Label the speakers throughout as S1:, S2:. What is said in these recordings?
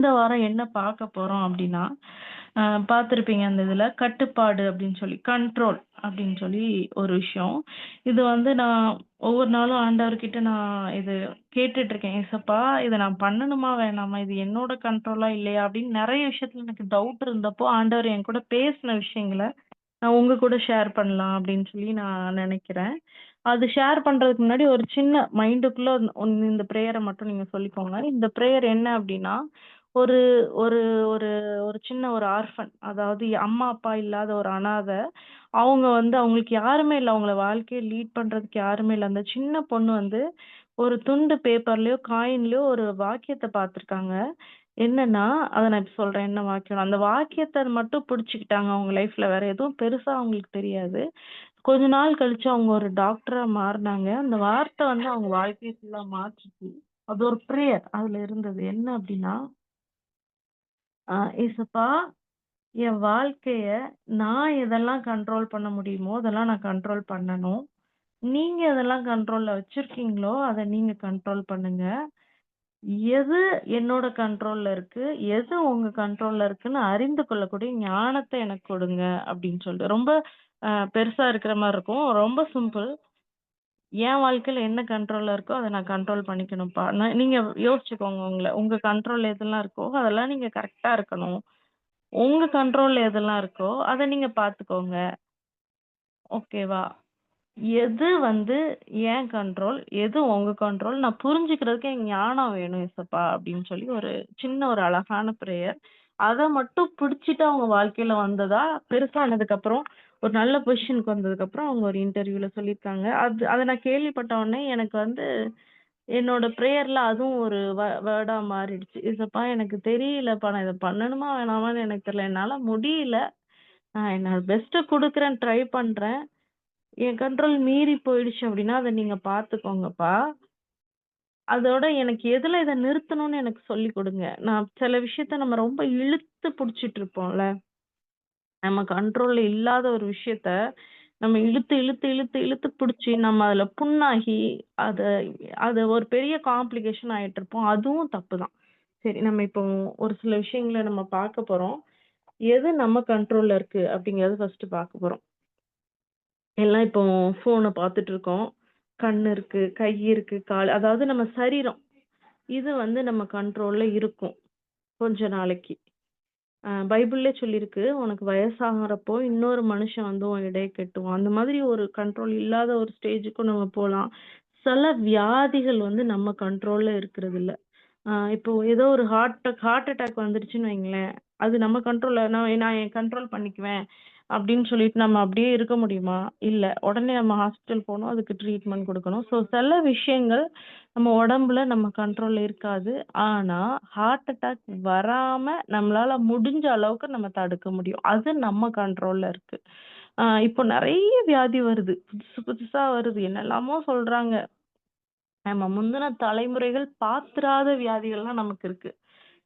S1: இந்த வாரம் என்ன பார்க்க போறோம் அப்டின்னா, அ பார்த்திருப்பீங்க அந்த இதுல கட்டுப்பாடு அப்டின்னு சொல்லி, கண்ட்ரோல் அப்டின்னு சொல்லி ஒரு விஷயம். இது வந்து நான் ஒவ்வொரு நாளும் ஆண்டவர்கிட்ட நான் இது கேட்டுட்டு இருக்கேன். "ஏசப்பா இத நான் பண்ணணுமா? வேணாமா? இது என்னோட கண்ட்ரோலா இல்லையா?" அப்டின்னு நெறைய விஷயத்துல எனக்கு டவுட் இருந்தப்போ, ஆண்டவர் என் கூட பேசின விஷயங்கள நான் உங்க கூட ஷேர் பண்ணலாம் அப்படின்னு சொல்லி நான் நினைக்கிறேன். அது ஷேர் பண்றதுக்கு முன்னாடி ஒரு சின்ன மைண்டுக்குள்ள இந்த பிரேயர மட்டும் நீங்க சொல்லிக்கோங்க. இந்த பிரேயர் என்ன அப்படின்னா, ஒரு ஒரு ஒரு ஒரு சின்ன ஒரு ஆர்ஃபன் அதாவது அம்மா, அப்பா இல்லாத ஒரு அனாதை. அவங்க வந்து அவங்களுக்கு யாருமே இல்ல. அவங்கள வாழ்க்கைய லீட் பண்றதுக்கு யாருமே இல்ல. அந்த சின்ன பொண்ணு வந்து ஒரு துண்டு பேப்பர்லயோ, காயின்லயோ ஒரு வாக்கியத்த பார்த்துருக்காங்க. என்னன்னா, அத நான் இப்ப சொல்றேன் என்ன வாக்கியம்னு. அந்த வாக்கியத்த மட்டும் பிடிச்சுக்கிட்டாங்க அவங்க லைஃப்ல. வேற எதுவும் பெருசா அவங்களுக்கு தெரியாது. கொஞ்ச நாள் கழிச்சு அவங்க ஒரு டாக்டரா மாறுனாங்க. அந்த வார்த்தை வந்து அவங்க வாழ்க்கைய ஃபுல்லா மாற்றுச்சு. அது ஒரு பிரேயர் அதுல இருந்தது. என்ன அப்டின்னா, "ஏசப்பா என் வாழ்க்கைய நான் எதெல்லாம் கண்ட்ரோல் பண்ண முடியுமோ, அதெல்லாம் நான் கண்ட்ரோல் பண்ணணும். நீங்க எதெல்லாம் கண்ட்ரோல்ல வச்சிருக்கீங்களோ, அத நீங்க கண்ட்ரோல் பண்ணுங்க. எது என்னோட கண்ட்ரோல்ல இருக்கு, எது உங்க கண்ட்ரோல்ல இருக்குன்னு அறிந்து கொள்ளக்கூடிய ஞானத்த எனக்கு கொடுங்க அப்படின்னு சொல்லிட்டு. ரொம்ப பெருசா இருக்கிற மாரி இருக்கும். ரொம்ப சிம்பிள். என் வாழ்க்கையில என்ன கண்ட்ரோல்ல இருக்கோ, அத நான் கண்ட்ரோல் பண்ணிக்கணும்ப்பா. நீங்க யோசிச்சுக்கோங்க உங்கள. உங்க கண்ட்ரோல்ல எதெல்லாம் இருக்கோ, அதெல்லாம் நீங்க கரெக்ட்டா இருக்கணும். உங்க கண்ட்ரோல்ல எதெல்லாம் இருக்கோ, அத நீங்க பார்த்துக்கோங்க. ஓகேவா? எது வந்து என் கண்ட்ரோல், எது உங்க கண்ட்ரோல் நான் புரிஞ்சுக்கிறதுக்கு எனக்கு ஞானம் வேணும் ஏசப்பா! அப்படின்னு சொல்லி ஒரு சின்ன ஒரு அழகான பிரேயர். அத மட்டும் பிடிச்சுட்டு அவங்க வாழ்க்கையில வந்ததா, பெருசானதுக்கப்புறம் ஒரு நல்ல பொசிஷனுக்கு வந்ததுக்கப்புறம் அவங்க ஒரு இன்டர்வியூல சொல்லியிருக்காங்க. அத நான் கேள்விப்பட்ட உடனே எனக்கு வந்து என்னோட பிரேயர்ல அதுவும் ஒரு வேர்டா மாறிடுச்சு. ஏசப்பா எனக்கு தெரியலப்பா நான் இத பண்ணணுமா வேணாமான்னு எனக்கு தெரியல. என்னால முடியல. நான் என்னோட பெஸ்ட்ட குடுக்குறேன், ட்ரை பண்றேன். என் கண்ட்ரோல் மீறி போயிடுச்சு அப்படின்னா, அத நீங்க பார்த்துக்கோங்கப்பா. அதோட எனக்கு எதுல இத நிறுத்தணும்னு எனக்கு சொல்லிக் குடுங்க. நான் சில விஷயத்த நம்ம ரொம்ப இழுத்து புடிச்சிட்டு இருப்போம்ல. நம்ம கண்ட்ரோல்ல இல்லாத ஒரு விஷயத்த, நம்ம இழுத்து, இழுத்து, இழுத்து, இழுத்து புடிச்சு, நம்ம அதுல புண்ணாகி, அத அது ஒரு பெரிய காம்ப்ளிகேஷன் ஆயிட்டுருப்போம். அதுவும் தப்பு தான். சரி, நம்ம இப்போ ஒரு சில விஷயங்கள நம்ம பார்க்க போறோம். எது நம்ம கண்ட்ரோல்ல இருக்கு அப்படிங்கிறத ஃபர்ஸ்ட்டு பார்க்க போறோம். எல்லாம் இப்போ ஃபோன பார்த்துட்டு இருக்கோம். கண் இருக்கு, கை இருக்கு, கால் அதாவது நம்ம சரீரம். இது வந்து நம்ம கண்ட்ரோல்ல இருக்கும். கொஞ்ச நாளைக்கு. பைபிள்லே சொல்லியிருக்கு, "உனக்கு வயசாகுறப்போ இன்னொரு மனுஷன் வந்து உன் எடைய கட்டுவான்." அந்த மாதிரி ஒரு கண்ட்ரோல் இல்லாத ஒரு ஸ்டேஜுக்கும் நம்ம போலாம். சில வியாதிகள் வந்து நம்ம கண்ட்ரோல்ல இருக்கிறதில்ல. இப்போ ஏதோ ஒரு ஹார்ட் அட்டாக் வந்துருச்சுன்னு வைங்களேன், அது நம்ம கண்ட்ரோல்ல நான் நான் என் கண்ட்ரோல் பண்ணிக்குவேன் அப்படின்னு சொல்லிட்டு நம்ம அப்படியே இருக்க முடியுமா? இல்ல. உடனே நம்ம ஹாஸ்பிட்டல் போணும். அதுக்கு ட்ரீட்மெண்ட் குடுக்கணும். ஸோ சில விஷயங்கள் நம்ம உடம்புல நம்ம கண்ட்ரோல்ல இருக்காது. ஆனா, ஹார்ட் அட்டாக் வராம நம்மளால முடிஞ்ச அளவுக்கு நம்ம தடுக்க முடியும். அது நம்ம கண்ட்ரோல்ல இருக்கு. இப்போ நெறைய வியாதி வருது. புதுசு புதுசா வருது. என்னெல்லாமோ சொல்றாங்க. நம்ம முந்தின தலைமுறைகள் பாத்திராத வியாதிகள்லாம் நமக்கு இருக்கு.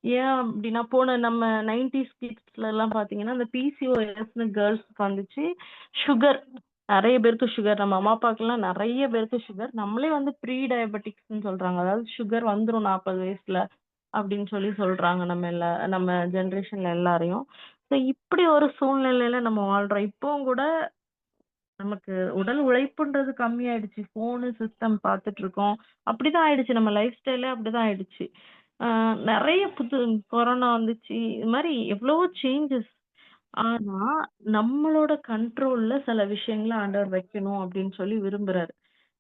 S1: ஏன் அப்டின்னா, போன நம்ம 90ஸ் கிட்ஸ்லலாம் பார்த்தீங்கன்னா, இந்த பிசிஓஎஸ்ன்னு கேர்ல்ஸ்க்கு வந்துச்சு. சுகர் நெறைய பேருக்கு சுகர். நம்ம அம்மா, அப்பாவுக்குலாம் நெறைய பேருக்கு சுகர். நம்மளே வந்து ப்ரீ டயபெட்டிக்ஸ்ன்னு சொல்றாங்க. அதாவது சுகர் வந்துரும் 40 வயசுல அப்டின்னு சொல்லி சொல்றாங்க நம்ம ஜெனரேஷன்ல எல்லாரையும். ஸோ இப்டி ஒரு சூழ்நிலையில நம்ம வாழ்றோம். இப்பவும் கூட நமக்கு உடல் உழைப்புன்றது கம்மியாயிடுச்சு. ஃபோனு, சிஸ்டம் பார்த்துட்டு இருக்கோம். அப்படிதான் ஆயிடுச்சு. நம்ம லைஃப் ஸ்டைலே அப்படிதான் ஆயிடுச்சு. ஆ நெறைய கொரோனா வந்துச்சு. இது மாரி எவ்வளவோ சேஞ்சஸ். ஆனா, நம்மளோட கண்ட்ரோல்ல சில விஷயங்கள ஆண்டவர் வைக்கணும் அப்படின்னு சொல்லி விரும்புறாரு.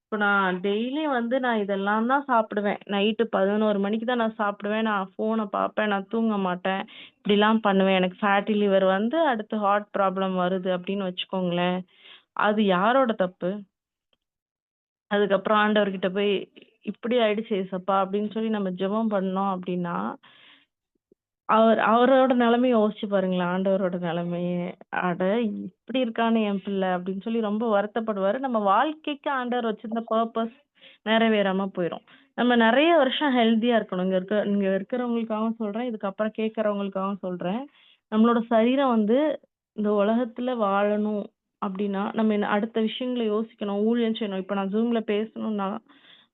S1: இப்ப நான் டெய்லியும் வந்து நான் இதெல்லாம் தான் சாப்பிடுவேன். நைட்டு 11 மணிக்கு தான் நான் சாப்பிடுவேன். நான் ஃபோன பார்ப்பேன். நான் தூங்க மாட்டேன். இப்படிலாம் பண்ணுவேன். எனக்கு ஃபேட்டி லிவர் வந்து அடுத்து ஹார்ட் ப்ராப்ளம் வருது அப்படின்னு வச்சுக்கோங்களேன். அது யாரோட தப்பு? அதுக்கப்புறம் ஆண்டவர்கிட்ட போய், "இப்படி ஆயிடுச்சு ஏசப்பா" அப்படின்னு சொல்லி நம்ம ஜெபம் பண்ணோம் அப்படின்னா, அவரோட நிலைமைய யோசிச்சு பாருங்களேன், ஆண்டவரோட நிலைமைய. "அட இப்படி இருக்கானே என் பிள்ளை" அப்படின்னு சொல்லி ரொம்ப வருத்தப்படுவாரு. நம்ம வாழ்க்கைக்கு ஆண்டவர் வச்சிருந்த பர்ப்பஸ் நிறைவேறாம போயிரும். நம்ம நெறைய வருஷம் ஹெல்த்தியா இருக்கணும். இங்க இருக்கிறவங்களுக்காகவும் சொல்றேன். இதுக்கப்புறம் கேட்கிறவங்களுக்காகவும் சொல்றேன். நம்மளோட சரீரம் வந்து இந்த உலகத்துல வாழணும் அப்படின்னா, நம்ம அடுத்த விஷயங்கள யோசிக்கணும். ஊழியம் செய்யணும். இப்ப நான் Zoomல பேசணும்னா,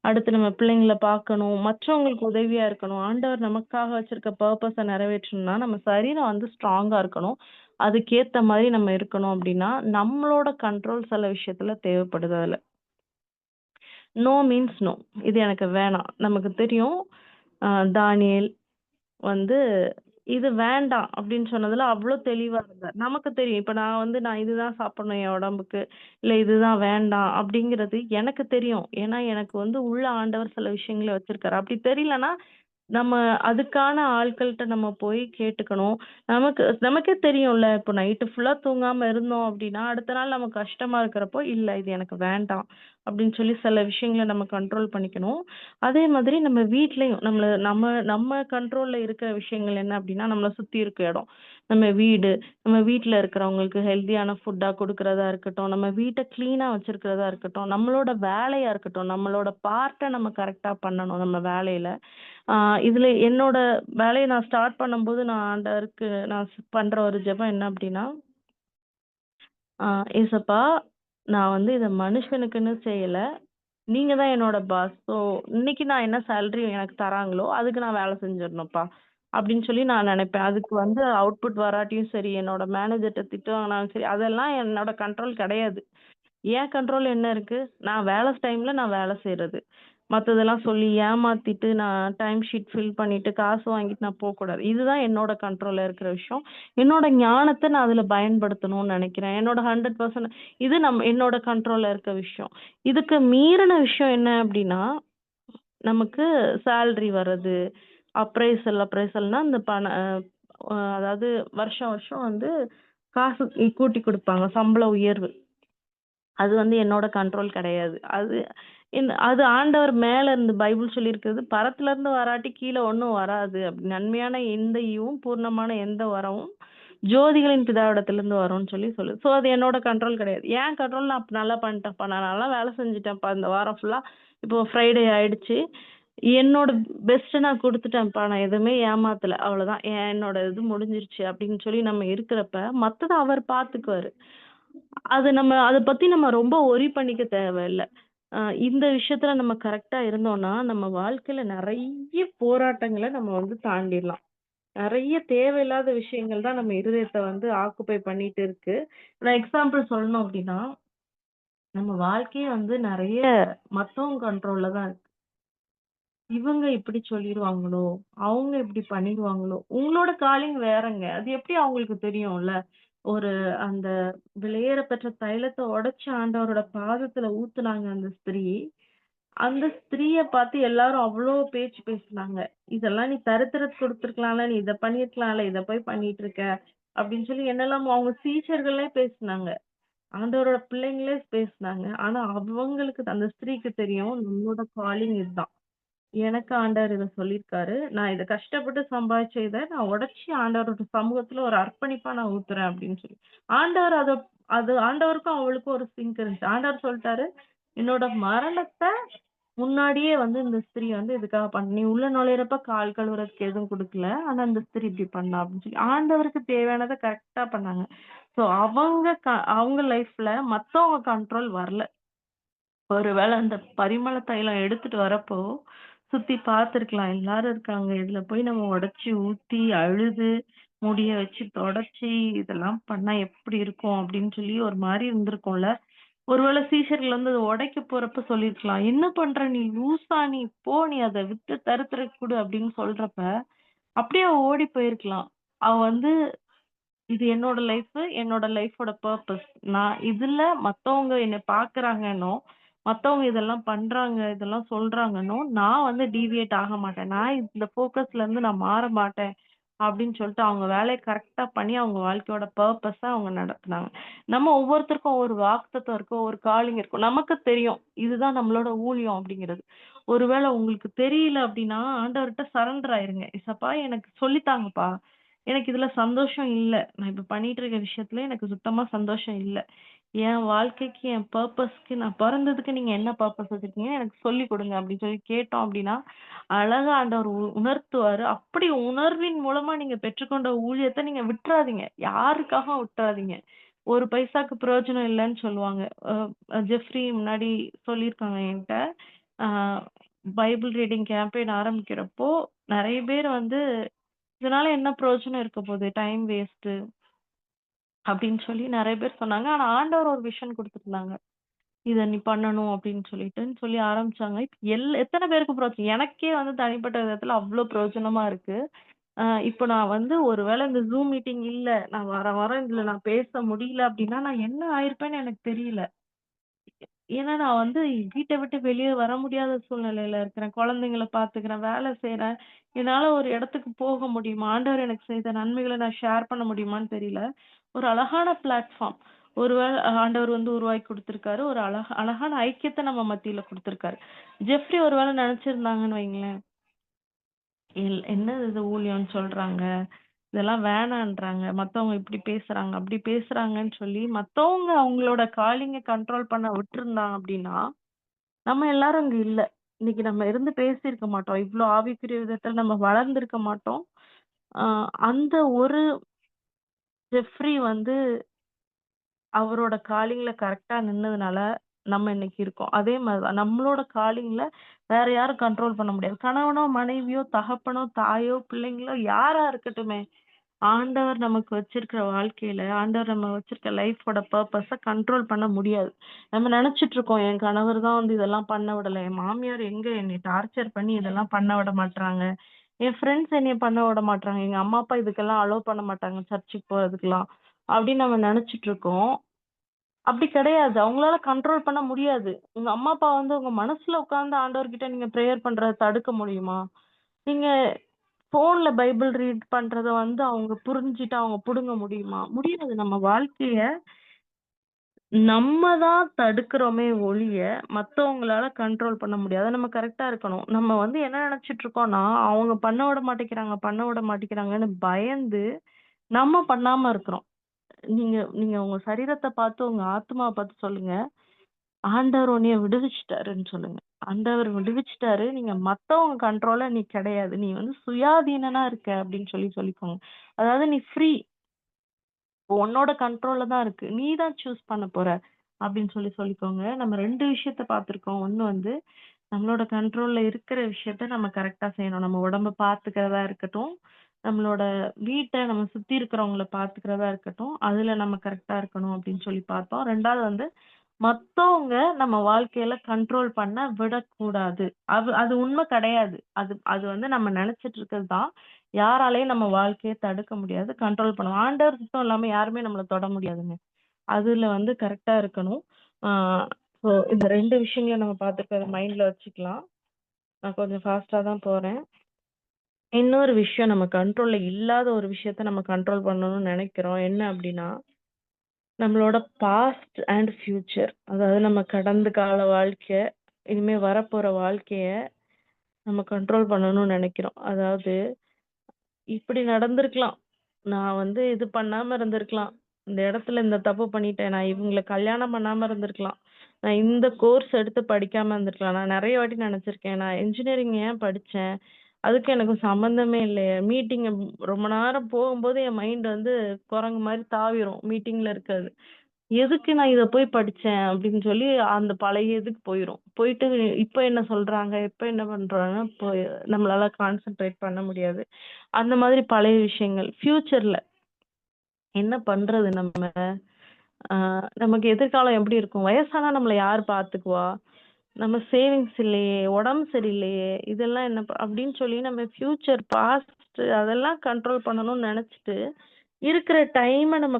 S1: அடுத்து நம்ம பிள்ளைங்கள பார்க்கணும், மற்றவங்களுக்கு உதவியா இருக்கணும். ஆண்டவர் நமக்காக வச்சிருக்க பர்ப்பஸ நிறைவேற்றணும்னா, நம்ம சரீரம் வந்து ஸ்ட்ராங்கா இருக்கணும். அதுக்கேத்த மாரி நம்ம இருக்கணும் அப்டின்னா, நம்மளோட கண்ட்ரோல் சில விஷயத்துல தேவைப்படுது அதுல. No means no. இது எனக்கு வேணாம். நமக்கு தெரியும். அ தானியேல் வந்து இது வேண்டாம் அப்படின்னு சொன்னதுல அவ்ளோ தெளிவா இருந்தார். நமக்கு தெரியும். இப்ப நான் இதுதான் சாப்பிடணும் என் உடம்புக்கு. இல்ல இதுதான் வேண்டாம் அப்படிங்கிறது எனக்கு தெரியும். ஏன்னா எனக்கு வந்து உள்ள ஆண்டவர் சில விஷயங்கள வச்சிருக்காரு. அப்படி தெரியலன்னா நம்ம அதுக்கான ஆட்கள்ட்ட நம்ம போய் கேட்டுக்கணும். நமக்கே தெரியும்ல. இப்போ நைட்டு ஃபுல்லா தூங்காம இருந்தோம் அப்டின்னா, அடுத்த நாள் நமக்கு கஷ்டமா இருக்கிறப்போ, "இல்ல இது எனக்கு வேண்டாம்." அப்படின்னு சொல்லி சில விஷயங்கள நம்ம கண்ட்ரோல் பண்ணிக்கணும். அதே மாதிரி நம்ம வீட்லயும் நம்ம கண்ட்ரோல்ல இருக்கிற விஷயங்கள் என்ன அப்டின்னா, நம்மள சுத்தி இருக்க இடம். நம்ம வீடு, நம்ம வீட்ல இருக்கிறவங்களுக்கு ஹெல்தியான ஃபுட்டா குடுக்குறதா இருக்கட்டும், நம்ம வீட்ட கிளீனா வச்சிருக்கிறதா இருக்கட்டும், நம்மளோட வேலையா இருக்கட்டும், நம்மளோட பார்ட்ட நம்ம கரெக்ட்டா பண்ணணும் நம்ம வேலையில. ஆ இதுல என்னோட வேலைய நான் ஸ்டார்ட் பண்ணும்போது நான் ஆண்டவருக்கு பண்ற ஒரு ஜெபம் என்ன அப்டின்னா, ஆ ஏசப்பா நான் வந்து இத மனுஷனுக்குன்னு செய்யல. நீங்க தான் என்னோட பாஸ். ஸோ இன்னைக்கு நான் என்ன சேலரி எனக்கு தராங்களோ, அதுக்கு நான் வேலை செஞ்சிரணும்ப்பா. அப்படின்னு சொல்லி நான் நெனைப்பேன். அதுக்கு வந்து அவுட்புட் வராட்டியும் சரி, என்னோட மேனேஜர்ட்ட திட்டு வாங்குனாலும் சரி, அதெல்லாம் என்னோட கண்ட்ரோல் கிடையாது. என் கண்ட்ரோல்ல என்ன இருக்கு? நான் வேலை டைம்ல நான் வேலை செய்றது. மத்ததெல்லாம் சொல்லி ஏமாத்திட்டு, நான் டைம் ஷீட் ஃபில் பண்ணிட்டு, காசு வாங்கிட்டு நான் போக்கூடாது. இதுதான் என்னோட கண்ட்ரோல்ல இருக்கிற விஷயம். என்னோட ஞானத்த நான் அதுல பயன்படுத்தணும்னு நெனைக்கிறேன். என்னோட 100% இது என்னோட கண்ட்ரோல்ல இருக்க விஷயம். இதுக்கு மீறின விஷயம் என்ன அப்டின்னா, நமக்கு சேலரி வர்றது, அப்ரைசல்னா இந்த பண அதாவது வருஷம் வருஷம் வந்து காசு கூட்டி குடுப்பாங்க. சம்பள உயர்வு. அது வந்து என்னோட கண்ட்ரோல் கிடையாது. அது ஆண்டவர் மேல இருந்து பைபிள் சொல்லியிருக்கிறது, "பரத்துல இருந்து வராட்டி கீழ ஒண்ணும் வராது." அப்படி நன்மையான எந்த ஈவும், பூர்ணமான எந்த வரமும் ஜோதிகளின் பிதாவிடத்திலிருந்து வரும்ன்னு சொல்லி சொல்லுது. ஸோ அது என்னோட கண்ட்ரோல் கிடையாது. என் கண்ட்ரோல் நான் நல்லா பண்ணிட்டேன்ப்பா. நான் நல்லா வேலை செஞ்சுட்டேன்ப்பா இந்த வாரம் ஃபுல்லா. இப்போ ஃப்ரைடே ஆயிடுச்சு. என்னோட பெஸ்ட்ட நான் குடுத்துட்டேன்ப்பா. நான் எதுவுமே ஏமாத்தல. அவ்வளோதான். என்னோட இது முடிஞ்சிருச்சு அப்படின்னு சொல்லி நம்ம இருக்கிறப்ப, மத்தத அவர் பார்த்துக்குவாரு. அத பத்தி நம்ம ரொம்ப ஒரி பண்ணிக்க தேவையில்ல. அ இந்த விஷயத்துல நம்ம கரெக்ட்டா இருந்தோம்னா, நம்ம வாழ்க்கையில நெறைய போராட்டங்கள நம்ம வந்து தாண்டிர்லாம். நெறைய தேவையில்லாத விஷயங்கள் தான் நம்ம இருதயத்த வந்து ஆக்குபை பண்ணிட்டு இருக்கு. நான் எக்ஸாம்பிள் சொல்லணும் அப்டின்னா, நம்ம வாழ்க்கையே வந்து நெறைய மத்தவங்க கண்ட்ரோல்ல தான் இருக்கு. இவங்க இப்படி சொல்லிருவாங்களோ, அவங்க இப்படி பண்ணிருவாங்களோ, உங்களோட காலிங் வேறங்க. அது எப்படி அவங்களுக்கு தெரியும்ல? ஒரு அந்த விலையேற பெற்ற தைலத்த உடைச்சு ஆண்டவரோட பாதத்துல ஊத்துனாங்க அந்த ஸ்திரீ. அந்த ஸ்திரீய பார்த்து எல்லாரும் அவ்ளோ பேச்சு பேசுனாங்க. "இதெல்லாம் நீ தரித்திரத்துக்கு குடுத்துருக்கலாம்ல, நீ இத பண்ணியிருக்கலாம்ல, இத போய் பண்ணிட்டு இருக்க." அப்படின்னு சொல்லி என்னெல்லாமோ அவங்க சீஷர்களே பேசுனாங்க. ஆண்டவரோட பிள்ளைங்களே பேசுனாங்க. ஆனா அவங்களுக்கு அந்த ஸ்திரீக்கு தெரியும், நம்மளோட காலிங் இதுதான். எனக்கு ஆண்டவர் இத சொல்லியிருக்காரு. நான் இத கஷ்டப்பட்டு சம்பாதிச்ச இத நான் உடைச்சு ஆண்டவரோட சமூகத்துல ஒரு அர்ப்பணிப்பா நான் ஊத்துறேன் அப்படின்னு சொல்லி. ஆண்டவர் அத அது ஆண்டவருக்கும் அவளுக்கும் ஒரு சிங்க் இருந்துச்சு. ஆண்டவர் சொல்ட்டாரு, "என்னோட மரணத்த முன்னாடியே வந்து இந்த ஸ்திரீ வந்து இதுக்காக நீ உள்ள நுழையிறப்ப கால் கழுவுறதுக்கு எதுவும் குடுக்கல. ஆனா இந்த ஸ்திரீ இப்படி பண்ணா" அப்படின்னு சொல்லி. ஆண்டவருக்கு தேவையானத கரெக்ட்டா பண்ணாங்க. சோ அவங்க லைஃப்ல மத்தவங்க கண்ட்ரோல் வரல. ஒருவேள அந்த பரிமள தைலம் எடுத்துட்டு வரப்போ, சுத்தி பார்த்துருக்கலாம். எல்லாரும் இருக்காங்க. இதுல போய் நம்ம உடைச்சு ஊத்தி, அழுது, முடிய வச்சு தொடச்சு, இதெல்லாம் பண்ணா எப்படி இருக்கும்? அப்படின்னு சொல்லி ஒரு மாரி இருந்திருக்கும்ல. ஒருவேள சீஷர்கள் வந்து அத உடைக்க போறப்ப சொல்லியிருக்கலாம். "என்ன பண்ற நீ? லூசா நீ? போ நீ அத வித்து தரித்திரருக்கு குடு" அப்படின்னு சொல்றப்ப, அப்படியே அவ ஓடி போயிருக்கலாம். அவ வந்து இது என்னோட லைஃபு, என்னோட லைஃபோட பர்ப்பஸ். நான் இதுல மத்தவங்க என்ன பார்க்குறாங்கன்னோ, மத்தவங்க இதெல்லாம் பண்றாங்க, இதெல்லாம் சொல்றாங்கன்னோ, நான் வந்து டீவியேட் ஆக மாட்டேன். நான் இந்த ஃபோக்கஸ்ல இருந்து நான் மாற மாட்டேன். அப்படின்னு சொல்லிட்டு அவங்க வேலைய கரெக்ட்டா பண்ணி, அவங்க வாழ்க்கையோட பர்ப்பஸ அவங்க நடத்துனாங்க. நம்ம ஒவ்வொருத்தருக்கும் ஒவ்வொரு வாக்குத்தத்தம் இருக்கும், ஒரு காலிங் இருக்கும். நமக்கு தெரியும். இதுதான் நம்மளோட ஊழியம் அப்படிங்கிறது. ஒருவேள உங்களுக்கு தெரியல அப்படின்னா, ஆண்டவர்ட்ட சரண்டர் ஆயிருங்க. "ஏசப்பா எனக்கு சொல்லி தாங்கப்பா." எனக்கு இதுல சந்தோஷம் இல்ல. நான் இப்ப பண்ணிட்டு இருக்க விஷயத்துல எனக்கு சுத்தமா சந்தோஷம் இல்ல. என் வாழ்க்கைக்கு, என் பர்ப்பஸ்க்கு நான் பொறந்ததுக்கு நீங்க என்ன பர்ப்பஸ் வச்சிருக்கீங்க? எனக்கு சொல்லிக் குடுங்க அப்படின்னு சொல்லி கேட்டோம் அப்படின்னா, அழகா ஆண்டவர் உணர்த்துவாரு. அப்படி உணர்வின் மூலமா நீங்க பெற்றுக்கொண்ட ஊழியத்த நீங்க விட்றாதீங்க. யாருக்காகவும் விட்றாதீங்க. ஒரு பைசாக்கு பிரயோஜனம் இல்லன்னு சொல்லுவாங்க. ஜெஃப்ரி முன்னாடி சொல்லியிருக்காங்க என்ட்ட. பைபிள் ரீடிங் கேம்பெயின் ஆரம்பிக்கிறப்போ நெறைய பேர் வந்து, "இதனால என்ன பிரயோஜனம் இருக்க போகுது? Time waste." அப்படின்னு சொல்லி நெறைய பேர் சொன்னாங்க. ஆனா ஆண்டவர் ஒரு விஷன் குடுத்துருந்தாங்க. "இத நீ பண்ணணும்." அப்படின்னு சொல்லிட்டுன்னு சொல்லி ஆரம்பிச்சாங்க. இப்ப எத்தன பேருக்கு பிரயோஜனம் எனக்கே வந்து தனிப்பட்ட விதத்துல அவ்ளோ பிரயோஜனமா இருக்கு. இப்ப நான் வந்து ஒரு வேள இந்த Zoom மீட்டிங் இல்ல, நான் வாரம் இதுல நான் பேச முடியல அப்படின்னா, நான் என்ன ஆயிருப்பேன்னு எனக்கு தெரியல. ஏன்னா நான் வந்து வீட்ட விட்டு வெளிய வர முடியாத சூழ்நிலையில இருக்கிறேன். குழந்தைங்கள பார்த்துக்கிறேன், வேலை செய்றேன். என்னால ஒரு இடத்துக்கு போக முடியுமா? ஆண்டவர் எனக்கு செய்த நன்மைகள நான் ஷேர் பண்ண முடியுமான்னு தெரியல. ஒரு அழகான பிளாட்ஃபார்ம். ஒருவேள ஆண்டவர் வந்து உருவாக்கி குடுத்திருக்காரு. ஒரு அழகான ஐக்கியத்த நம்ம மத்தியில குடுத்திருக்காரு. ஜெஃப்ரி ஒரு வேள நெனச்சிருந்தாங்கன்னு வைங்களேன், என்னது இது ஊழியம்ன்னு சொல்றாங்க. இதெல்லாம் வேணான்றாங்க. மத்தவங்க இப்படி பேசுறாங்க, அப்படி பேசுறாங்கன்னு சொல்லி மத்தவங்க அவங்களோட காலிங்க கண்ட்ரோல் பண்ண விட்டுருந்தாங்க அப்படின்னா, நம்ம எல்லாரும் இங்க இல்ல. இன்னைக்கு நம்ம இருந்து பேசியிருக்க மாட்டோம். இவ்ளோ ஆவிக்குரிய விதத்துல நம்ம வளர்ந்திருக்க மாட்டோம். அ அந்த ஒரு ஜெஃப்ரி வந்து அவரோட காலிங்ல கரெக்ட்டா நின்னதுனால, நம்ம இன்னைக்கு இருக்கோம். அதே மாரி தான் நம்மளோட காலிங்ல வேற யாரும் கண்ட்ரோல் பண்ண முடியாது. கணவனோ, மனைவியோ, தகப்பனோ, தாயோ, பிள்ளைங்களோ யாரா இருக்கட்டுமே! ஆண்டவர் நமக்கு வச்சிருக்கிற வாழ்க்கையில, ஆண்டவர் நம்ம வச்சிருக்க லைஃபோட பர்ப்பஸ கண்ட்ரோல் பண்ண முடியாது. நம்ம நெனச்சுட்டு இருக்கோம், என் கணவர் தான் வந்து இதெல்லாம் பண்ண விடல. என் மாமியார் எங்க என்னைய டார்ச்சர் பண்ணி இதெல்லாம் பண்ண விட மாட்றாங்க. என் ஃப்ரெண்ட்ஸ் என்னைய பண்ண விட மாட்றாங்க. எங்க அம்மா, அப்பா இதுக்கெல்லாம் அலோவ் பண்ண மாட்டாங்க, சர்ச்சுக்கு போறதுக்கெல்லாம். அப்படின்னு நம்ம நெனச்சுட்டு இருக்கோம். அப்படி கிடையாது. அவங்களால கண்ட்ரோல் பண்ண முடியாது. உங்க அம்மா, அப்பா வந்து உங்க மனசுல உட்கார்ந்து ஆண்டவர்கிட்ட நீங்க பிரேயர் பண்றத தடுக்க முடியுமா? நீங்க ஃபோன்ல பைபிள் ரீட் பண்றத வந்து அவங்க புரிஞ்சுட்டு அவங்க புடுங்க முடியுமா? முடியாது. நம்ம வாழ்க்கைய நம்ம தான் தடுக்கிறோமே ஒழிய, மத்தவங்களால கண்ட்ரோல் பண்ண முடியாது. நம்ம கரெக்ட்டா இருக்கணும். நம்ம வந்து என்ன நெனச்சுட்டு இருக்கோம்னா, அவங்க பண்ண விட மாட்டேங்கிறாங்க, பண்ண விட மாட்டேங்கிறாங்கன்னு பயந்து, நம்ம பண்ணாம இருக்கிறோம். நீங்க நீங்க உங்க சரீரத்த பார்த்து, உங்க ஆத்துமாவ பார்த்து சொல்லுங்க. ஆண்டவர் உன்னைய விடுவிச்சுட்டாருன்னு சொல்லுங்க. ஆண்டவர் விடுவிச்சுட்டாரு. நீங்க மத்தவங்க கண்ட்ரோல்ல நீ கிடையாது. நீ வந்து சுயாதீனனா இருக்க அப்படின்னு சொல்லிக்கோங்க. அதாவது நீ ஃப்ரீ. உன்னோட கண்ட்ரோல்ல தான் இருக்கு. நீ தான் சூஸ் பண்ண போற அப்படின்னு சொல்லிக்கோங்க. நம்ம 2 விஷயத்த பார்த்துருக்கோம். ஒண்ணு வந்து நம்மளோட கண்ட்ரோல்ல இருக்கிற விஷயத்த நம்ம கரெக்ட்டா செய்யணும். நம்ம உடம்ப பார்த்துக்கிறதா இருக்கட்டும், நம்மளோட வீட்ட நம்ம சுத்தி இருக்கிறவங்கள பார்த்துக்கிறதா இருக்கட்டும், அதுல நம்ம கரெக்ட்டா இருக்கணும் அப்படின்னு சொல்லி பார்த்தோம். 2வது வந்து மத்தவங்க நம்ம வாழ்க்கையில கண்ட்ரோல் பண்ண விடக்கூடாது. அது உண்மை கிடையாது. அது அது வந்து நம்ம நெனச்சுட்டு இருக்கிறது தான். யாராலயும் நம்ம வாழ்க்கைய தடுக்க முடியாது. கண்ட்ரோல் பண்ணுவோம். ஆண்டவர் சுத்தம் இல்லாம யாருமே நம்மள தொட முடியாதுங்க. அதுல வந்து கரெக்ட்டா இருக்கணும். ஆ ஸோ இந்த 2 விஷயங்கள நம்ம பார்த்துட்டு மைண்ட்ல வச்சுக்கலாம். நான் கொஞ்சம் ஃபாஸ்ட்டா தான் போறேன். இன்னொரு விஷயம் நம்ம கண்ட்ரோல்ல இல்லாத ஒரு விஷயத்த நம்ம கண்ட்ரோல் பண்ணணும்னு நெனைக்கிறோம். என்ன அப்டின்னா, நம்மளோட பாஸ்ட் அண்ட் ஃபியூச்சர். அதாவது நம்ம கடந்த கால வாழ்க்கை, இனிமே வரப்போற வாழ்க்கைய நம்ம கண்ட்ரோல் பண்ணணும்னு நெனைக்கிறோம். அதாவது இப்படி நடந்திருக்கலாம். நான் வந்து இது பண்ணாம இருந்திருக்கலாம். இந்த இடத்துல இந்த தப்பு பண்ணிட்டேன். நான் இவங்கள கல்யாணம் பண்ணாம இருந்திருக்கலாம். நான் இந்த கோர்ஸ் எடுத்து படிக்காம இருந்திருக்கலாம். நான் நெறைய வாட்டி நெனச்சிருக்கேன். நான் இன்ஜினியரிங் ஏன் படிச்சேன்? அதுக்கும் எனக்கும் சம்மந்தமே இல்லையே! மீட்டிங் ரொம்ப நேரம் போகும்போது என் மைண்ட் வந்து குரங்கு மாரி தாவிரும். மீட்டிங்ல இருக்கிறது. எதுக்கு நான் இத போய் படிச்சேன்? அப்படின்னு சொல்லி அந்த பழைய இதுக்கு போயிரும். போயிட்டு இப்ப என்ன சொல்றாங்க? இப்ப என்ன பண்றாங்க? நம்மளால கான்சன்ட்ரேட் பண்ண முடியாது. அந்த மாதிரி பழைய விஷயங்கள். ஃபியூச்சர்ல என்ன பண்றது நம்ம? ஆ நமக்கு எதிர்காலம் எப்படி இருக்கும்? வயசானா நம்மள யார் பார்த்துக்குவா? நம்ம சேவிங்ஸ் இல்லையே! உடம்பு சரியில்லையே! இதெல்லாம் என்ன அப்படின்னு சொல்லி நம்ம ஃபியூச்சர், பாஸ்ட் அதெல்லாம் கண்ட்ரோல் பண்ணணும்னு நெனச்சுட்டு, இருக்கிற டைம நம்ம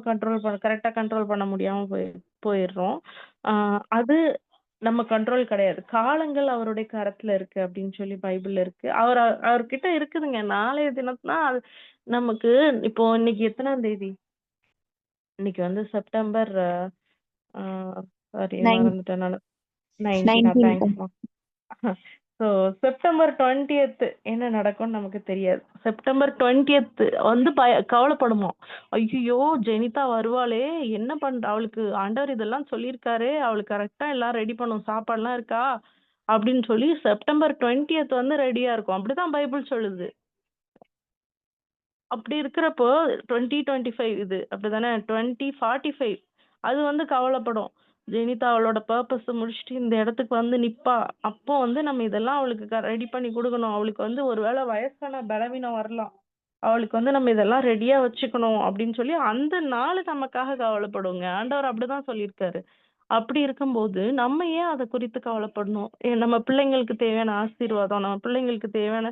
S1: கரெக்ட்டா கண்ட்ரோல் பண்ண முடியாம போயிர்றோம். ஆ அது நம்ம கண்ட்ரோல் கிடையாது. காலங்கள் அவருடைய கரத்துல இருக்கு அப்படின்னு சொல்லி பைபிள்ல இருக்கு. அவர்கிட்ட இருக்குதுங்க. நாளைய தினம்னா அது நமக்கு இப்போ இன்னைக்கு எத்தனாம் தேதி? இன்னைக்கு வந்து செப்டம்பர் ஆ சாரி
S2: நைன்
S1: மறந்துட்டேன் நானு. 19
S2: 19th.
S1: தேங்க்ஸ்மா. ஸோ செப்டம்பர் 20த் என்ன நடக்கும்னு நமக்கு தெரியாது. செப்டம்பர் 20த் வந்து கவலைப்படுவோம். ஐய்யயோ! ஜெனிதா வருவாளே! என்ன அவளுக்கு ஆண்டவர் இதெல்லாம் சொல்லியிருக்காரே! அவளுக்கு கரெக்ட்டா எல்லாம் ரெடி பண்ணும். சாப்பாடுலாம் இருக்கா? அப்படின்னு சொல்லி செப்டம்பர் 20த் வந்து ரெடியா இருக்கும். அப்படிதான் பைபிள் சொல்லுது. அப்படி இருக்கிறப்போ 2025 இது அப்படிதானே? 2045 அது வந்து கவலைப்படும். ஜெனிதா அவளோட பர்பஸ முடிச்சுட்டு இந்த இடத்துக்கு வந்து நிப்பா. அப்போ வந்து நம்ம இதெல்லாம் அவளுக்கு ரெடி பண்ணி குடுக்கணும். அவளுக்கு வந்து ஒரு வேளை வயசான பலவீனம் வரலாம். அவளுக்கு வந்து நம்ம இதெல்லாம் ரெடியா வச்சுக்கணும் அப்படின்னு சொல்லி அந்த நாள் நமக்காக கவலைப்படுங்க. ஆண்டவர் அப்படிதான் சொல்லியிருக்காரு. அப்படி இருக்கும்போது நம்ம ஏன் அத குறித்து கவலைப்படணும்? நம்ம பிள்ளைங்களுக்கு தேவையான ஆசீர்வாதம், நம்ம பிள்ளைங்களுக்கு தேவையான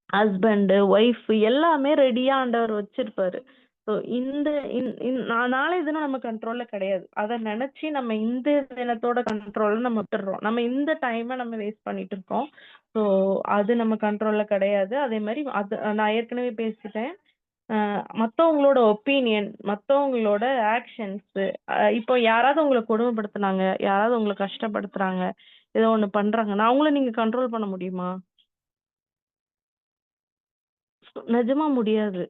S1: ஹஸ்பண்ட், ஒய்ஃப் எல்லாமே ரெடியா ஆண்டவர் வச்சிருப்பாரு. ஸோ இந்த இன் இன் நாளைய தினம் நம்ம கண்ட்ரோல்ல கிடையாது. அத நெனச்சு நம்ம இந்த தினத்தோட கண்ட்ரோல்ல நம்ம விட்டுர்றோம். நம்ம இந்த டைம நம்ம வேஸ்ட் பண்ணிட்டு இருக்கோம். ஸோ அது நம்ம கண்ட்ரோல்ல கிடையாது. அதே மாரி அது நான் ஏற்கனவே பேசிட்டேன். மத்தவங்களோட ஒப்பீனியன், மத்தவங்களோட ஆக்ஷன்ஸு இப்போ யாராவது உங்கள கொடுமைப்படுத்துனாங்க, யாராவது உங்கள கஷ்டப்படுத்துறாங்க, ஏதோ ஒண்ணு பண்றாங்கன்னா, அவங்கள நீங்க கண்ட்ரோல் பண்ண முடியுமா? நிஜமா முடியாது.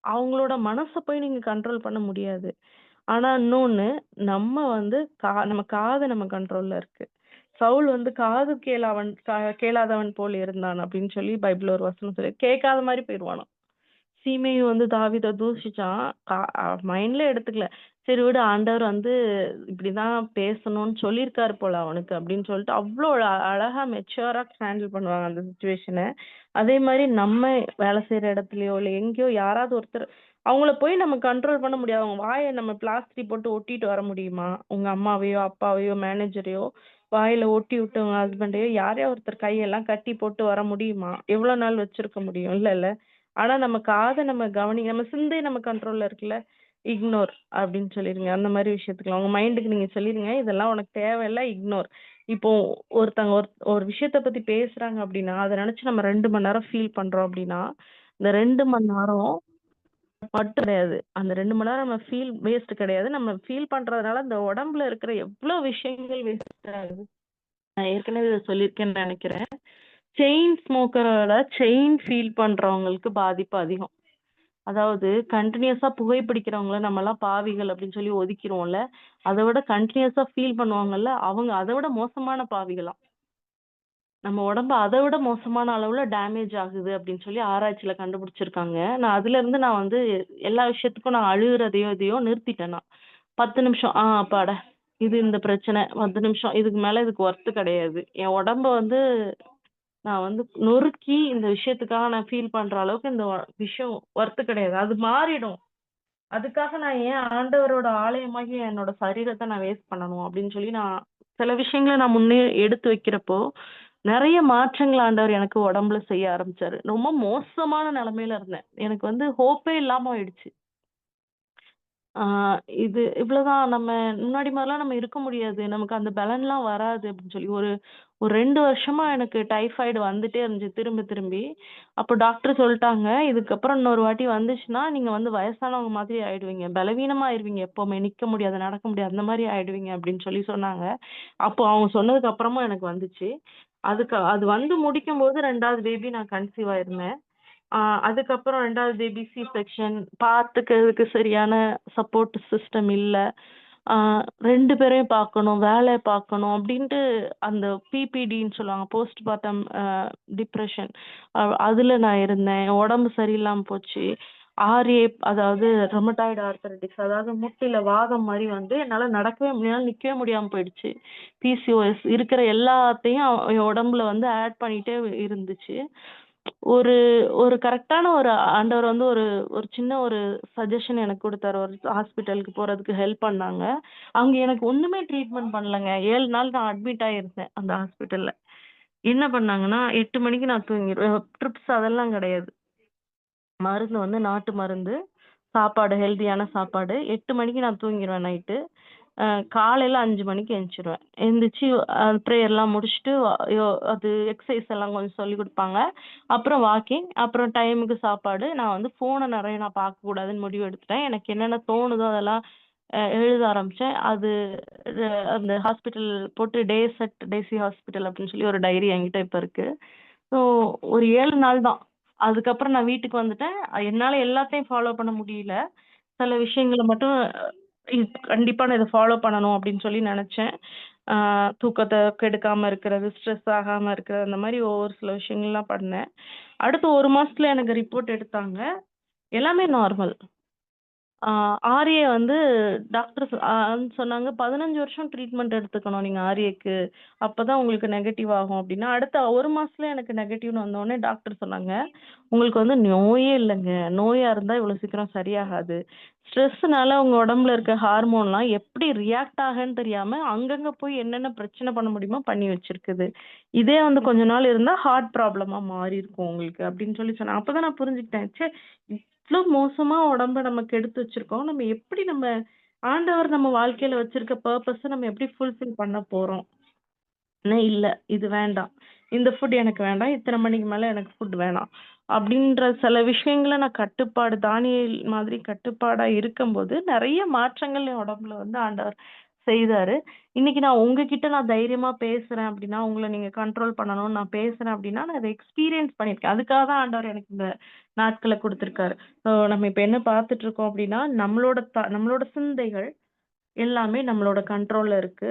S1: அவங்களோட மனச போய் நீங்க கண்ட்ரோல் பண்ண முடியாது. ஆனா இன்னொன்னு, நம்ம வந்து நம்ம காது நம்ம கண்ட்ரோல்ல இருக்கு. சவுல் வந்து காது கேளாதவன் போல் இருந்தான் அப்படின்னு சொல்லி பைபிள்ல ஒரு வசனம் சொல்லி கேட்காத மாரி போயிருவானாம். சீமேயும் வந்து தாவீத தூஷிச்சான். மைண்ட்ல எடுத்துக்கல. சரி விடு ஆண்டவர் வந்து இப்படிதான் பேசணும்னு சொல்லியிருக்காரு போல அவனுக்கு அப்படின்னு சொல்லிட்டு அவ்ளோ அழகா மெச்சூரா ஹேண்டில் பண்ணுவாங்க அந்த சிச்சுவேஷன. அதே மாரி நம்ம வேலை செய்யற இடத்துலயோ, இல்ல எங்கேயோ யாராவது ஒருத்தர் அவங்கள போய் நம்ம கண்ட்ரோல் பண்ண முடியாது. அவங்க வாய நம்ம பிளாஸ்டர் போட்டு ஒட்டிட்டு வர முடியுமா? உங்க அம்மாவையோ, அப்பாவையோ, மேனேஜரையோ வாயில ஒட்டி விட்டு உங்க ஹஸ்பண்டையோ யாரையோ ஒருத்தர் கையெல்லாம் கட்டி போட்டு வர முடியுமா? எவ்வளவு நாள் வச்சிருக்க முடியும்? இல்லல்ல. ஆனா நம்ம காத நம்ம நம்ம சிந்தை நம்ம கண்ட்ரோல்ல இருக்குல்ல. இக்னோர் அப்படின்னு சொல்லிருங்க. அந்த மாரி விஷயத்துக்குலாம் உங்க மைண்டுக்கு நீங்க சொல்லிருங்க. இதெல்லாம் உனக்கு தேவையில்ல இக்னோர். இப்போ ஒருத்தங்க ஒரு விஷயத்த பத்தி பேசுறாங்க அப்படின்னா, அத நினைச்சு நம்ம 2 மணி நேரம் ஃபீல் பண்றோம் அப்படின்னா, இந்த 2 மணி நேரம் மட்டும் கிடையாது. அந்த 2 மணி நேரம் நம்ம வேஸ்ட் கிடையாது. நம்ம ஃபீல் பண்றதுனால அந்த உடம்புல இருக்கிற எவ்ளோ விஷயங்கள் வேஸ்ட் ஆகுது. நான் ஏற்கனவே இத சொல்லியிருக்கேன்னு நெனைக்கிறேன். செயின் ஸ்மோக்கரோட செயின் ஃபீல் பண்றவங்களுக்கு பாதிப்பு அதிகம். அதாவது கன்டினியூஸா புகைப்பிடிக்கிறவங்கள நம்மலாம் பாவிகள் அப்படின்னு சொல்லி ஒதுக்கிருவோம்ல. அத விட கன்டினியூஸா ஃபீல் பண்ணுவாங்கல்ல, அவங்க அத விட மோசமான பாவிகளாம். நம்ம உடம்பு அத விட மோசமான அளவுல டேமேஜ் ஆகுது அப்படின்னு சொல்லி ஆராய்ச்சியில கண்டுபிடிச்சிருக்காங்க. நான் வந்து எல்லா விஷயத்துக்கும் நான் அழுகுறதையோ, இதையோ நிறுத்திட்டேன் நான். 10 நிமிஷம் அப்பாடா! இது இந்த பிரச்சனை. 10 நிமிஷம். இதுக்கு மேல இதுக்கு ஒர்த் கிடையாது. என் உடம்ப வந்து நான் வந்து நொறுக்கி இந்த விஷயத்துக்காக நான் ஃபீல் பண்ற அளவுக்கு இந்த விஷயம் ஒர்த் கிடையாது. அது மாறிடும். அதுக்காக நான் ஏன் ஆண்டவரோட ஆலயமாகிய என்னோட சரீரத்த நான் வேஸ்ட் பண்ணணும் அப்படின்னு சொல்லி நான் சில விஷயங்கள நான் முன்னே எடுத்து வைக்கிறப்போ, நெறைய மாற்றங்கள் ஆண்டவர் எனக்கு உடம்புல செய்ய ஆரம்பிச்சாரு. ரொம்ப மோசமான நிலைமையில இருந்தேன். எனக்கு வந்து ஹோப்பே இல்லாம ஆயிடுச்சு. ஆ இது இவ்வளவுதான் நம்ம முன்னாடி மாரிலாம் நம்ம இருக்க முடியாது. நமக்கு அந்த பலன்லாம் வராது அப்படின்னு சொல்லி ஒரு ஒரு 2 வருஷமா எனக்கு டைபாய்டு வந்துட்டே இருந்துச்சு திரும்பி திரும்பி. அப்போ டாக்டர் சொல்ட்டாங்க, "இதுக்கப்புறம் இன்னொரு வாட்டி வந்துச்சுன்னா, நீங்க வந்து வயசானவங்க மாதிரி ஆயிடுவீங்க. பலவீனமாயிருவீங்க எப்பவுமே. நிக்க முடியாது, நடக்க முடியாது. அந்த மாரி ஆயிடுவீங்க." அப்படின்னு சொல்லி சொன்னாங்க. அப்போ அவங்க சொன்னதுக்கு அப்புறமும் எனக்கு வந்துச்சு. அது வந்து முடிக்கும்போது 2வது பேபி நான் கன்சீவ் ஆயிருந்தேன். ஆ அதுக்கப்புறம் 2வது பேபி சி செக்ஷன். பார்த்துக்கிறதுக்கு சரியான சப்போர்ட் சிஸ்டம் இல்ல. ஆ 2 பேரையும் பார்க்கணும், வேலைய பார்க்கணும் அப்டின்ட்டு அந்த பிபிடின்னு சொல்லுவாங்க. Post partum depression. அதுல நான் இருந்தேன். என் உடம்பு சரியில்லாம போச்சு. ஆர்ஏ அதாவது ரொமட்டாய்டு ஆர்த்ரைட்டிஸ் அதாவது முட்டில வாதம் மாரி வந்து என்னால என்னால நிக்கவே முடியாம போயிடுச்சு. பிசிஓஎஸ் இருக்கிற எல்லாத்தையும் என் உடம்புல வந்து ஆட் பண்ணிட்டே இருந்துச்சு. ஒரு ஒரு கரெக்ட்டான ஒரு ஆண்டவர் வந்து ஒரு ஒரு சின்ன ஒரு சஜஷன் எனக்கு குடுத்தாரு. ஒரு ஹாஸ்பிட்டலுக்கு போறதுக்கு ஹெல்ப் பண்ணாங்க. அங்க எனக்கு ஒண்ணுமே ட்ரீட்மெண்ட் பண்ணலங்க. 7 நாள் நான் அட்மிட் ஆயிருந்தேன் அந்த ஹாஸ்பிட்டல்ல. என்ன பண்ணாங்கன்னா, 8 மணிக்கு நான் தூங்கிருவேன். ட்ரிப்ஸ் அதெல்லாம் கிடையாது. மருந்து வந்து நாட்டு மருந்து, சாப்பாடு ஹெல்தியான சாப்பாடு. 8 மணிக்கு நான் தூங்கிருவேன் நைட்டு. காலையில 5 மணிக்கு எந்திரிச்சுருவேன். எந்திரிச்சு பிரேயர்லாம் முடிச்சுட்டு அது எக்சர்சைஸ் எல்லாம் கொஞ்சம் சொல்லிக் குடுப்பாங்க. அப்புறம் வாக்கிங், அப்புறம் டைமுக்கு சாப்பாடு. நான் வந்து ஃபோன நெறைய நான் பார்க்கக்கூடாதுன்னு முடிவு எடுத்துட்டேன். எனக்கு என்னென்ன தோணுதோ அதெல்லாம் எழுத ஆரம்பிச்சேன். அது அந்த ஹாஸ்பிட்டல் போட்டு டேசி ஹாஸ்பிட்டல் அப்படின்னு சொல்லி ஒரு டைரி என்கிட்ட இப்ப இருக்கு. ஸோ ஒரு 7 நாள் தான். அதுக்கப்புறம் நான் வீட்டுக்கு வந்துட்டேன். என்னால எல்லாத்தையும் ஃபாலோ பண்ண முடியல. சில விஷயங்கள மட்டும் கண்டிப்பா நான் இத ஃபாலோ பண்ணணும் அப்படின்னு சொல்லி நெனச்சேன். ஆ தூக்கத்த கெடுக்காம இருக்கிறது, ஸ்ட்ரெஸ் ஆகாம இருக்கிறது, அந்த மாரி ஒவ்வொரு சில விஷயங்கள்லாம் பண்ணேன். அடுத்து 1 மாசத்துல எனக்கு ரிப்போர்ட் எடுத்தாங்க. எல்லாமே நார்மல். ஆர்ஏ வந்து டாக்டர் சொன்னாங்க 15 வருஷம் ட்ரீட்மெண்ட் எடுத்துக்கணும் நீங்க ஆர்ஏக்கு. அப்பதான் உங்களுக்கு நெகட்டிவ் ஆகும் அப்டின்னா, அடுத்த 1 மாசத்துல எனக்கு நெகட்டிவ்னு வந்தோனே டாக்டர் சொன்னாங்க, உங்களுக்கு வந்து நோயே இல்லங்க. நோயா இருந்தா இவ்வளோ சீக்கிரம் சரியாகாது. ஸ்ட்ரெஸ்ஸுனால உங்க உடம்புல இருக்க ஹார்மோன்லாம் எப்படி ரியாக்ட் ஆகுன்னு தெரியாம, அங்கங்க போய் என்னென்ன பிரச்சனை பண்ண முடியுமோ பண்ணி வச்சிருக்குது. இதே வந்து கொஞ்ச நாள் இருந்தா ஹார்ட் ப்ராப்ளமா மாறியிருக்கும் உங்களுக்கு அப்படின்னு சொல்லி சொன்னாங்க. அப்பதான் நான் புரிஞ்சுக்கிட்டேன். ச்சே! இவ்ளோ மோசமா உடம்ப நம்ம கெடுத்து வச்சிருக்கோம். நம்ம எப்படி ஆண்டவர் நம்ம வாழ்க்கையில வச்சிருக்க பர்ப்பஸ நம்ம எப்படி ஃபுல்ஃபில் பண்ண போறோம்? இல்ல. இது வேண்டாம். இந்த ஃபுட் எனக்கு வேண்டாம். இத்தன மணிக்கு மேல எனக்கு ஃபுட் வேணாம். அப்படின்ற சில விஷயங்கள நான் கட்டுப்பாடு தானியல் மாதிரி கட்டுப்பாடா இருக்கும்போது, நெறைய மாற்றங்கள் என் உடம்புல வந்து ஆண்டவர் செய்தாரு. இன்னைக்கு நான் உங்ககிட்ட நான் தைரியமா பேசுறேன் அப்படின்னா, உங்கள நீங்க கண்ட்ரோல் பண்ணணும்னு நான் பேசுறேன் அப்படின்னா, நான் அத எக்ஸ்பீரியன்ஸ் பண்ணியிருக்கேன். அதுக்காக தான் ஆண்டவர் எனக்கு இந்த நாட்கள குடுத்துருக்காரு. நம்ம இப்ப என்ன பார்த்துட்டு இருக்கோம் அப்படின்னா, நம்மளோட சிந்தைகள் எல்லாமே நம்மளோட கண்ட்ரோல்ல இருக்கு.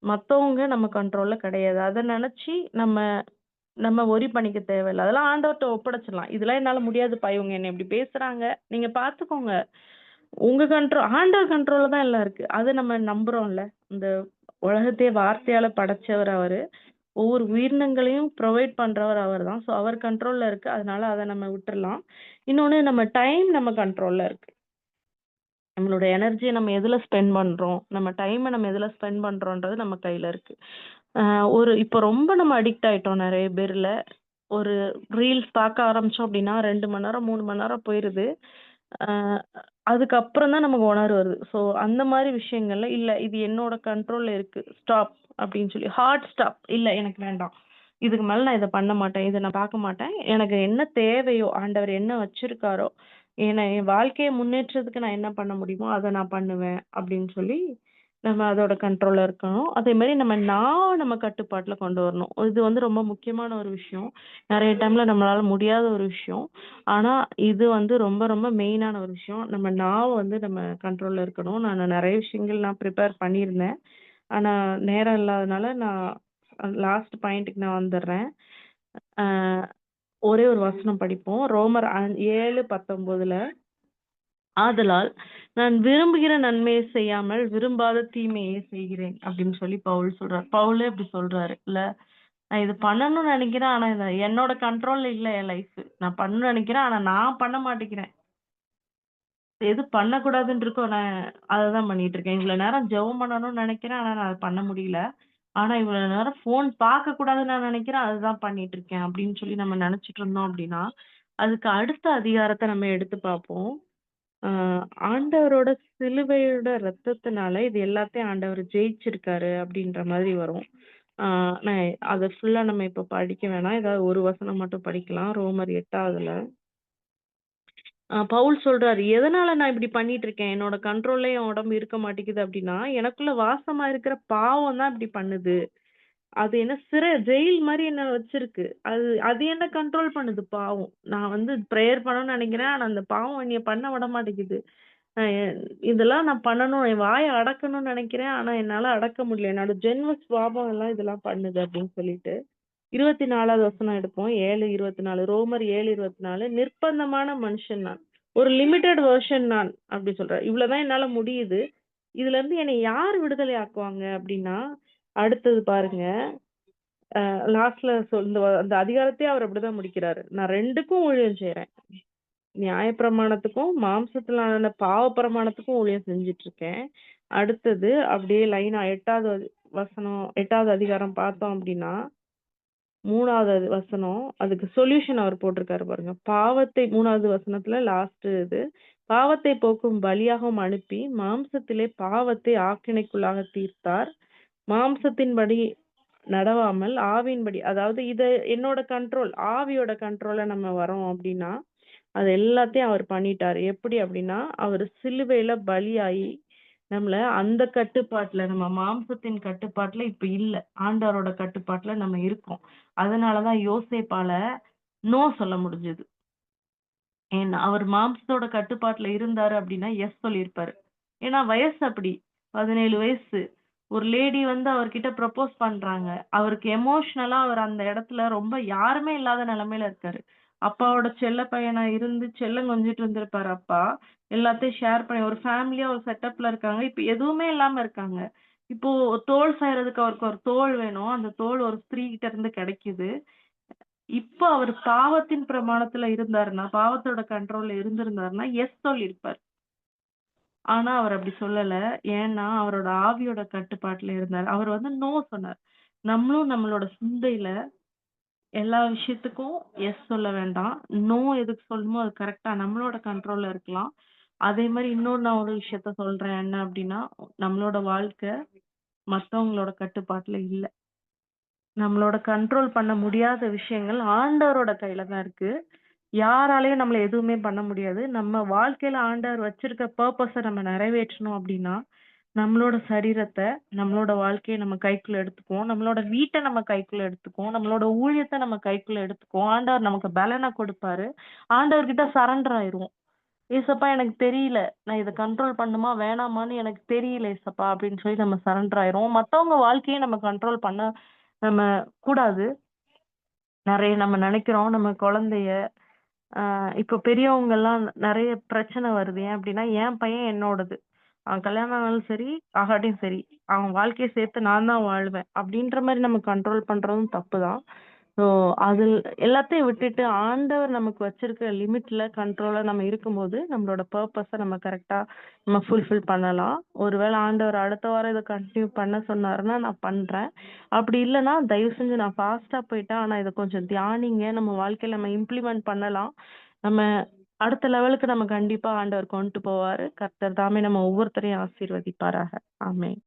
S1: மத்தவங்க நம்ம கண்ட்ரோல்ல கிடையாது. அத நெனச்சு நம்ம நம்ம வொரி பண்ணிக்க தேவையில்ல. அதெல்லாம் ஆண்டவர்ட்ட ஒப்படைச்சிடலாம். இதெல்லாம் என்னால முடியாதுப்பா. இவங்க என்ன இப்படி பேசுறாங்க. நீங்க பார்த்துக்கோங்க. உங்க ஆண்டவர் கண்ட்ரோல்ல தான் எல்லாம் இருக்கு. அத நம்ம நம்புறோம்ல. இந்த உலகத்தையே வார்த்தையால படைச்சவர் அவரு. ஒவ்வொரு உயிரினங்களையும் ப்ரொவைட் பண்றவர் அவர் தான். ஸோ அவர் கண்ட்ரோல்ல இருக்கு. அதனால அத நம்ம விட்டுறலாம். இன்னொன்னு நம்ம டைம் நம்ம கண்ட்ரோல்ல இருக்கு. நம்மளோட எனர்ஜிய நம்ம எதுல ஸ்பெண்ட் பண்றோம்? நம்ம டைம நம்ம எதுல ஸ்பெண்ட் பண்றோம்ன்றது நம்ம கையில இருக்கு. அ இப்போ ரொம்ப நம்ம அடிக்ட் ஆயிட்டோம் நெறைய பேர்ல. ஒரு ரீல்ஸ் பார்க்க ஆரம்பிச்சோம் அப்டின்னா 2 மணி நேரம், 3 மணி நேரம் போயிருது. அ அதுக்கப்புறம் தான் நமக்கு உணர்வு வருது. ஸோ அந்த மாரி விஷயங்கள்ல, இல்ல இது என்னோட கண்ட்ரோல்ல இருக்கு. ஸ்டாப் அப்டின்னு சொல்லி ஹார்ட் ஸ்டாப். இல்ல எனக்கு வேண்டாம். இதுக்கு மேல நான் இத பண்ண மாட்டேன். இத நான் பார்க்க மாட்டேன். எனக்கு என்ன தேவையோ, ஆண்டவர் என்ன வச்சிருக்காரோ, என் வாழ்க்கைய முன்னேற்றத்துக்கு நான் என்ன பண்ண முடியுமோ, அத நான் பண்ணுவேன் அப்டின்னு சொல்லி, நம்ம அதோட கண்ட்ரோல்ல இருக்கணும். அதே மாரி நம்ம கட்டுப்பாட்டுல கொண்டு வரணும். இது வந்து ரொம்ப முக்கியமான ஒரு விஷயம். நெறைய டைம்ல நம்மளால முடியாத ஒரு விஷயம். ஆனா, இது வந்து ரொம்ப ரொம்ப மெயினான ஒரு விஷயம். நம்ம நாவ வந்து நம்ம கண்ட்ரோல்ல இருக்கணும். நெறைய விஷயங்கள் நான் ப்ரிப்பேர் பண்ணியிருந்தேன். ஆனா, நேரம் இல்லாதனால நான் லாஸ்ட் பாயிண்ட்க்கு நான் வந்துர்றேன். அ ஒரே ஒரு வசனம் படிப்போம். ரோமர் 7:19ல ஆதலால் நான் விரும்புகிற நன்மையை செய்யாமல் விரும்பாத தீமையை செய்கிறேன் அப்படின்னு சொல்லி பவுல் சொல்றார். பவுலே இப்படி சொல்றாரு இல்ல. நான் இது பண்ணணும்னு நினைக்கிறேன். ஆனா இது என்னோட கண்ட்ரோல்ல இல்ல என் லைஃப். நான் பண்ணணும்னு நினைக்கிறேன். ஆனா நான் பண்ண மாட்டேங்கிறேன். எது பண்ணக்கூடாதுன்னு இருக்கோ நான் அததான் பண்ணிட்டு இருக்கேன். இவ்வளவு நேரம் ஜெபம் பண்ணணும்னு நினைக்கிறேன். ஆனா நான் அத பண்ண முடியல. ஆனா இவ்வளவு நேரம் ஃபோன் பார்க்கக்கூடாதுன்னு நான் நினைக்கிறேன். அதுதான் பண்ணிட்டு இருக்கேன் அப்படின்னு சொல்லி நம்ம நினைச்சிட்டு இருந்தோம் அப்படின்னா, அதுக்கு அடுத்த அதிகாரத்த நம்ம எடுத்து பார்ப்போம். ஆ ஆண்டவரோட சிலுவையோட ரத்தத்தினால இது எல்லாத்தையும் ஆண்டவர் ஜெயிச்சிருக்காரு அப்படின்ற மாதிரி வரும். ஆ நான் அத ஃபுல்லா நம்ம இப்ப படிக்க வேணாம். ஏதாவது ஒரு வசனம் மட்டும் படிக்கலாம். ரோமர் 8வதுல. பவுல் சொல்றாரு, "எதனால நான் இப்படி பண்ணிட்டு இருக்கேன்? என்னோட கண்ட்ரோல்ல என் உடம்பு இருக்க மாட்டேங்குது அப்படின்னா, எனக்குள்ள வாசமா இருக்கிற பாவம் தான் இப்படி பண்ணுது. அது என்ன ஜெயில் மாரி என்ன வச்சிருக்கு. அது அது என்ன கண்ட்ரோல் பண்ணுது பாவம். நான் வந்து பிரேயர் பண்ணணும்னு நெனைக்கிறேன். ஆனா அந்த பாவம் என்னைய பண்ண விட மாட்டேங்குது. அ இதெல்லாம் நான் பண்ணணும். என் வாய அடக்கணும்னு நெனைக்கிறேன். ஆனா என்னால அடக்க முடியல. என்னோட ஜென்ம சுபாவம் எல்லாம் இதெல்லாம் பண்ணுது அப்படின்னு சொல்லிட்டு. 24வது வசனம் எடுப்போம். 7:24 ரோமர் 7:24 நிர்பந்தமான மனுஷன் நான். ஒரு லிமிட்டட் வெர்ஷன் நான் அப்படி சொல்றாரு. இவ்வளவுதான் என்னால முடியுது. இதுல இருந்து என்னை யார் விடுதலை ஆக்குவாங்க அப்படின்னா, அடுத்தது பாருங்க. லாஸ்ட்ல அந்த அதிகாரத்தையே அவர் அப்படிதான் முடிக்கிறாரு. நான் 2க்கும் ஊழியம் செய்றேன். நியாயப்பிரமாணத்துக்கும், மாம்சத்திலான பாவ பிரமாணத்துக்கும் ஊழியம் செஞ்சுட்டு இருக்கேன். அடுத்தது அப்படியே லைனா 8வது வசனம் 8வது அதிகாரம் பார்த்தோம் அப்படின்னா, 3வது வசனம் அதுக்கு சொல்யூஷன் அவர் போட்டிருக்காரு பாருங்க. 3வது வசனத்துல லாஸ்ட் இது. பாவத்தை போக்கும் பலியாகவும் அனுப்பி, மாம்சத்திலே பாவத்தை ஆக்கினைக்குள்ளாக தீர்த்தார். மாம்சத்தின்படி நடவாமல் ஆவியின்படி அதாவது என்னோட கண்ட்ரோல் ஆவியோட கண்ட்ரோல்ல நம்ம வரோம் அப்படின்னா, அது எல்லாத்தையும் அவர் பண்ணிட்டாரு. எப்படி அப்படின்னா, அவரு சிலுவையில பலியாயி, நம்மள அந்த கட்டுப்பாட்டுல நம்ம மாம்சத்தின் கட்டுப்பாட்டுல இப்ப இல்ல. ஆண்டவரோட கட்டுப்பாட்டுல நம்ம இருக்கோம். அதனால தான் யோசேப்பால நோ சொல்ல முடிஞ்சது. ஏன்னா, அவர் மாம்சத்தோட கட்டுப்பாட்டுல இருந்தாரு அப்படின்னா, எஸ் சொல்லியிருப்பாரு. ஏன்னா வயசு அப்படி. 17 வயசு. ஒரு லேடி வந்து அவர்கிட்ட ப்ரப்போஸ் பண்றாங்க. அவருக்கு எமோஷனலா அவர் அந்த இடத்துல ரொம்ப யாருமே இல்லாத நிலைமையில இருக்காரு. அப்பாவோட செல்ல பையனா இருந்து செல்லம் கொஞ்சிட்டு இருந்திருப்பாரு அப்பா. எல்லாத்தையும் ஷேர் பண்ணி ஒரு ஃபேமிலியா ஒரு செட்டப்ல இருக்காங்க. இப்ப எதுவுமே இல்லாம இருக்காங்க. இப்போ தோள் சாயறதுக்கு அவருக்கு ஒரு தோள் வேணும். அந்த தோள் ஒரு ஸ்திரீ கிட்ட இருந்து கிடைக்குது. இப்ப அவரு பாவத்தின் பிரமாணத்துல இருந்தாருன்னா, பாவத்தோட கண்ட்ரோல்ல இருந்திருந்தாருன்னா, எஸ் சொல்லியிருப்பாரு. ஆனா அவர் அப்படி சொல்லல. ஏன்னா, அவரோட ஆவியோட கட்டுப்பாட்டுல இருந்தாரு. அவர் வந்து நோ சொன்னார். நம்மளும் நம்மளோட சிந்தையில எல்லா விஷயத்துக்கும் எஸ் சொல்ல வேண்டாம். நோ எதுக்கு சொல்லணுமோ அது கரெக்ட்டா நம்மளோட கண்ட்ரோல்ல இருக்கலாம். அதே மாரி நான் ஒரு விஷயத்த சொல்றேன். என்ன அப்டின்னா, நம்மளோட வாழ்க்கை மத்தவங்களோட கட்டுப்பாட்டுல இல்ல. நம்மளோட கண்ட்ரோல் பண்ண முடியாத விஷயங்கள் ஆண்டவரோட கையில தான் இருக்கு. யாராலயும் நம்மள எதுவுமே பண்ண முடியாது. நம்ம வாழ்க்கையில ஆண்டவர் வச்சிருக்க பர்ப்பஸ நம்ம நிறைவேற்றணும் அப்டின்னா, நம்மளோட சரீரத்த, நம்மளோட வாழ்க்கைய நம்ம கைக்குள்ள எடுத்துக்குவோம். நம்மளோட வீட்ட நம்ம கைக்குள்ள எடுத்துக்குவோம். நம்மளோட ஊழியத்த நம்ம கைக்குள்ள எடுத்துக்குவோம். ஆண்டவர் நமக்கு பலன குடுப்பாரு. ஆண்டவர்கிட்ட சரண்டர் ஆயிருவோம். "ஏசப்பா எனக்கு தெரியல. நான் இத கண்ட்ரோல் பண்ணணுமா? வேணாமான்னு எனக்கு தெரியல ஏசப்பா" அப்படின்னு சொல்லி நம்ம சரண்டர் ஆயிருவோம். மத்தவங்க வாழ்க்கைய நம்ம கண்ட்ரோல் பண்ண நம்ம கூடாது. நெறைய நம்ம நெனைக்கிறோம், நம்ம குழந்தைய இப்போ பெரியவங்கலாம் நெறைய பிரச்சனை வருது. ஏன் அப்டின்னா, என் பையன் என்னோடது. அவன் கல்யாணம் ஆனாலும் சரி, ஆகாட்டியும் சரி. அவன் வாழ்க்கைய சேர்த்து நான் தான் வாழ்வேன். அப்டின்ற மாரி நம்ம கண்ட்ரோல் பண்றதும் தப்பு தான். ஸோ, அது எல்லாத்தையும் விட்டுட்டு ஆண்டவர் நமக்கு வச்சிருக்கிற லிமிட்ல, கண்ட்ரோலா நம்ம இருக்கும்போது, நம்மளோட பர்ப்பஸ நம்ம கரெக்ட்டா நம்ம ஃபுல்ஃபில் பண்ணலாம். ஒருவேள ஆண்டவர் அடுத்த வாரம் இத கன்டின்யூ பண்ண சொன்னாருன்னா, நான் பண்றேன். அப்படி இல்லன்னா, தயவு செஞ்சு நான் ஃபாஸ்ட்டா போயிட்டேன். ஆனா இத கொஞ்சம் தியானிங்க. நம்ம வாழ்க்கையில நம்ம இம்ப்ளிமெண்ட் பண்ணலாம். நம்ம அடுத்த லெவலுக்கு நம்ம கண்டிப்பா ஆண்டவர் கொண்டு போவாரு. கர்த்தர் தாமே நம்ம ஒவ்வொருத்தரையும் ஆசீர்வதிப்பாராக. ஆமென்.